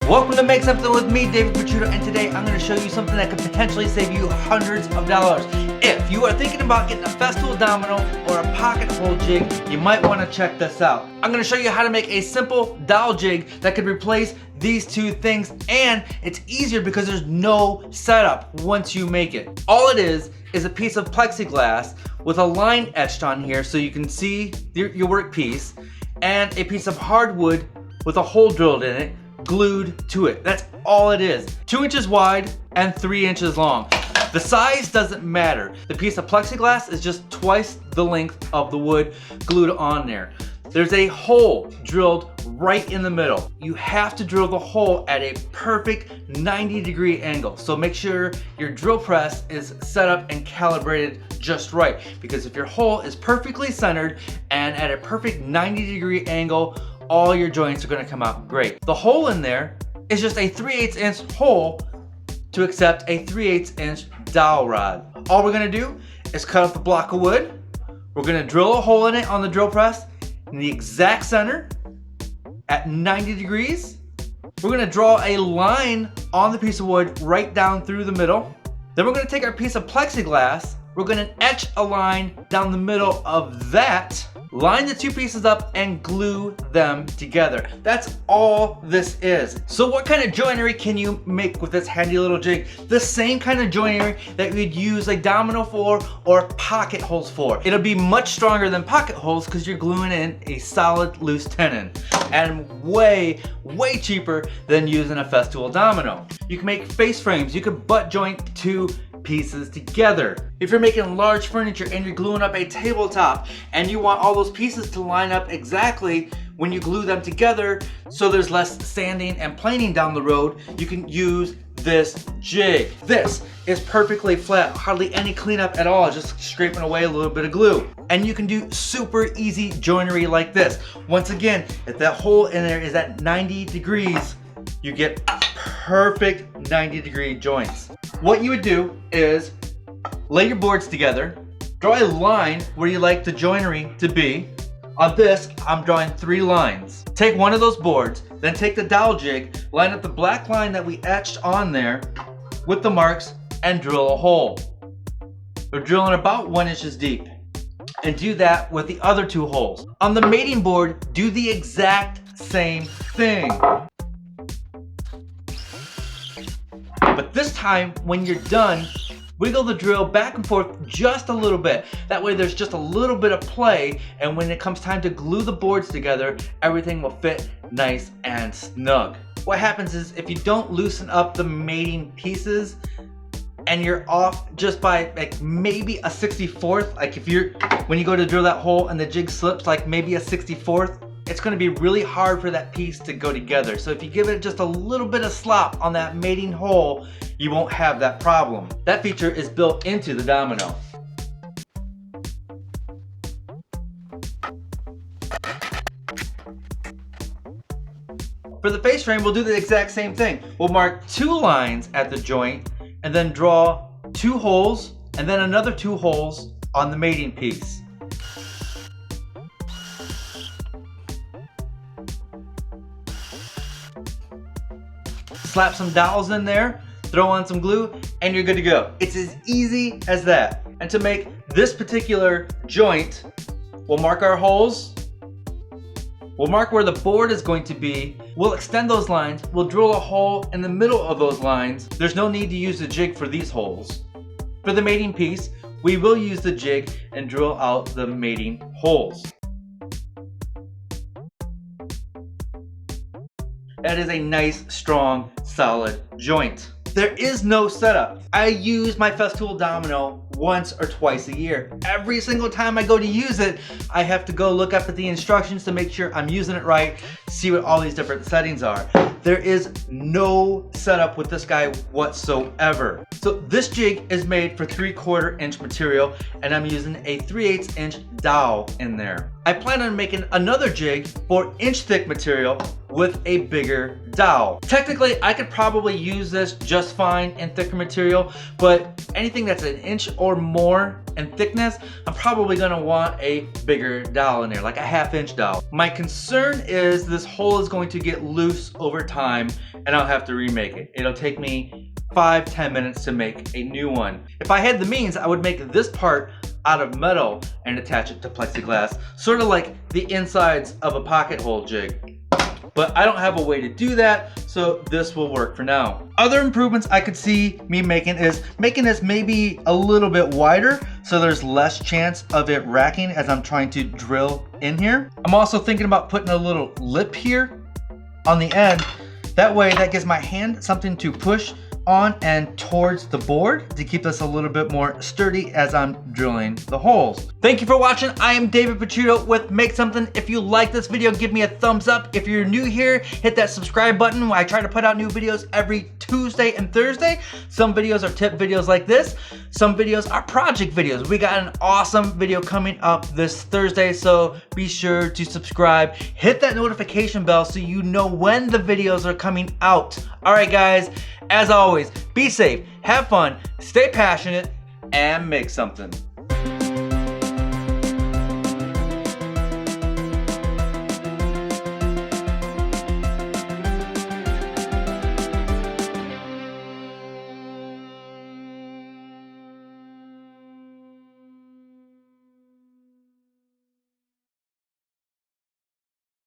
Welcome to Make Something with me, David Picciuto, and today I'm going to show you something that could potentially save you hundreds of dollars. If you are thinking about getting a Festool Domino or a pocket hole jig, you might want to check this out. I'm going to show you how to make a simple dowel jig that could replace these two things, and it's easier because there's no setup once you make it. All it is a piece of plexiglass with a line etched on here so you can see your work piece, and a piece of hardwood with a hole drilled in it, glued to it. That's all it is. 2 inches wide and 3 inches long. The size doesn't matter. The piece of plexiglass is just twice the length of the wood glued on there. There's a hole drilled right in the middle. You have to drill the hole at a perfect 90-degree angle. So make sure your drill press is set up and calibrated just right, because if your hole is perfectly centered and at a perfect 90-degree angle, all your joints are going to come out great. The hole in there is just a 3/8 inch hole to accept a 3/8 inch dowel rod. All we're going to do is cut up the block of wood. We're going to drill a hole in it on the drill press in the exact center at 90 degrees. We're going to draw a line on the piece of wood right down through the middle. Then we're going to take our piece of plexiglass. We're going to etch a line down the middle of that, line the two pieces up, and glue them together. That's all this is. So what kind of joinery can you make with this handy little jig? The same kind of joinery that you'd use a domino for or pocket holes for. It'll be much stronger than pocket holes because you're gluing in a solid loose tenon, and way cheaper than using a Festool Domino. You can make face frames. You can butt joint two pieces together. If you're making large furniture and you're gluing up a tabletop and you want all those pieces to line up exactly when you glue them together so there's less sanding and planing down the road, you can use this jig. This is perfectly flat, hardly any cleanup at all, just scraping away a little bit of glue. And you can do super easy joinery like this. Once again, if that hole in there is at 90 degrees, you get perfect 90-degree joints. What you would do is lay your boards together, draw a line where you like the joinery to be. On this, I'm drawing 3 lines. Take one of those boards, then take the dowel jig, line up the black line that we etched on there with the marks, and drill a hole. We're drilling about 1 inch deep. And do that with the other 2 holes. On the mating board, do the exact same thing. But this time, when you're done, wiggle the drill back and forth just a little bit. That way there's just a little bit of play, and when it comes time to glue the boards together, everything will fit nice and snug. What happens is if you don't loosen up the mating pieces and you're off just by like maybe a 64th, like when you go to drill that hole and the jig slips like maybe a 64th, it's going to be really hard for that piece to go together. So if you give it just a little bit of slop on that mating hole, you won't have that problem. That feature is built into the Domino. For the face frame, we'll do the exact same thing. We'll mark 2 lines at the joint and then draw 2 holes and then another 2 holes on the mating piece. Slap some dowels in there, throw on some glue, and you're good to go. It's as easy as that. And to make this particular joint, we'll mark our holes. We'll mark where the board is going to be. We'll extend those lines. We'll drill a hole in the middle of those lines. There's no need to use the jig for these holes. For the mating piece, we will use the jig and drill out the mating holes. That is a nice, strong, solid joint. There is no setup. I use my Festool Domino once or twice a year. Every single time I go to use it, I have to go look up at the instructions to make sure I'm using it right, see what all these different settings are. There is no setup with this guy whatsoever. So this jig is made for 3/4 inch material, and I'm using a 3/8 inch dowel in there. I plan on making another jig for inch thick material with a bigger dowel. Technically, I could probably use this just fine in thicker material, but anything that's an inch or more and thickness, I'm probably gonna want a bigger dowel in there, like a 1/2-inch dowel. My concern is this hole is going to get loose over time and I'll have to remake it. It'll take me 5-10 minutes to make a new one. If I had the means, I would make this part out of metal and attach it to plexiglass, sort of like the insides of a pocket hole jig. But I don't have a way to do that, so this will work for now. Other improvements I could see me making is making this maybe a little bit wider so there's less chance of it racking as I'm trying to drill in here. I'm also thinking about putting a little lip here on the end. That way that gives my hand something to push on and towards the board to keep this a little bit more sturdy as I'm drilling the holes. Thank you for watching. I am David Picciuto with Make Something. If you like this video, give me a thumbs up. If you're new here, hit that subscribe button. I try to put out new videos every Tuesday and Thursday. Some videos are tip videos like this. Some videos are project videos. We got an awesome video coming up this Thursday, so be sure to subscribe. Hit that notification bell so you know when the videos are coming out. All right, guys, as always, be safe, have fun, stay passionate, and make something.